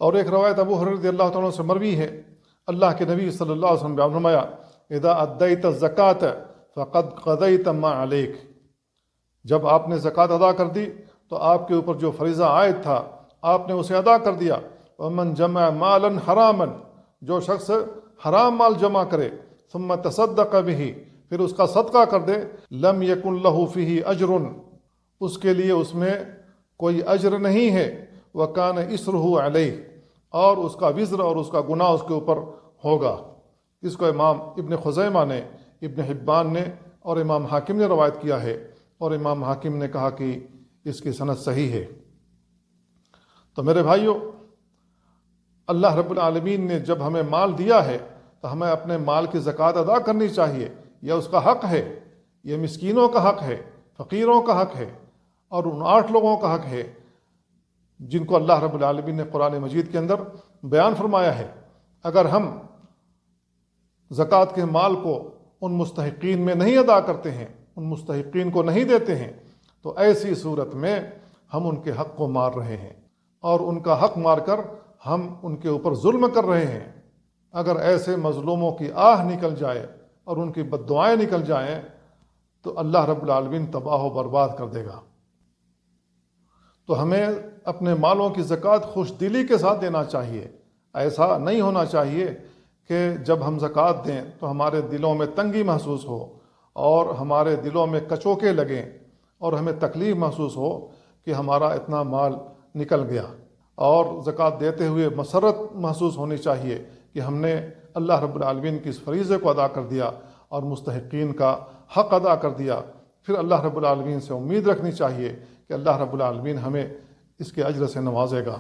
اور ایک روایت ابو ہریرہ رضی اللہ تعالیٰ عنہ سے مروی ہے، اللہ کے نبی صلی اللہ علیہ وسلم نے فرمایا اذا ادیت الزکاۃ فقد قضیت ما علیک، جب آپ نے زکوٰۃ ادا کر دی تو آپ کے اوپر جو فریضہ عائد تھا آپ نے اسے ادا کر دیا۔ ومن جمع مالا حراما، جو شخص حرام مال جمع کرے، ثم تصدق به، پھر اس کا صدقہ کر دے، لم یکن له فیہ اجر، اس کے لیے اس میں کوئی اجر نہیں ہے، وکان اسرہ علیہ، اور اس کا وزر اور اس کا گناہ اس کے اوپر ہوگا۔ اس کو امام ابن خزیمہ نے، ابن حبان نے اور امام حاکم نے روایت کیا ہے، اور امام حاکم نے کہا کہ اس کی سند صحیح ہے۔ تو میرے بھائیوں، اللہ رب العالمین نے جب ہمیں مال دیا ہے تو ہمیں اپنے مال کی زکوٰۃ ادا کرنی چاہیے، یہ اس کا حق ہے، یہ مسکینوں کا حق ہے، فقیروں کا حق ہے، اور ان 8 لوگوں کا حق ہے جن کو اللہ رب العالمین نے قرآن مجید کے اندر بیان فرمایا ہے۔ اگر ہم زکوٰۃ کے مال کو ان مستحقین میں نہیں ادا کرتے ہیں، ان مستحقین کو نہیں دیتے ہیں، تو ایسی صورت میں ہم ان کے حق کو مار رہے ہیں، اور ان کا حق مار کر ہم ان کے اوپر ظلم کر رہے ہیں۔ اگر ایسے مظلوموں کی آہ نکل جائے اور ان کی بد دعائیں نکل جائیں تو اللہ رب العالمین تباہ و برباد کر دے گا۔ تو ہمیں اپنے مالوں کی زکوٰۃ خوش دلی کے ساتھ دینا چاہیے۔ ایسا نہیں ہونا چاہیے کہ جب ہم زکوٰۃ دیں تو ہمارے دلوں میں تنگی محسوس ہو، اور ہمارے دلوں میں کچوکے لگیں، اور ہمیں تکلیف محسوس ہو کہ ہمارا اتنا مال نکل گیا۔ اور زکوٰۃ دیتے ہوئے مسرت محسوس ہونی چاہیے کہ ہم نے اللہ رب العالمین کی اس فریضے کو ادا کر دیا اور مستحقین کا حق ادا کر دیا۔ پھر اللہ رب العالمین سے امید رکھنی چاہیے کہ اللہ رب العالمین ہمیں اس کے اجر سے نوازے گا۔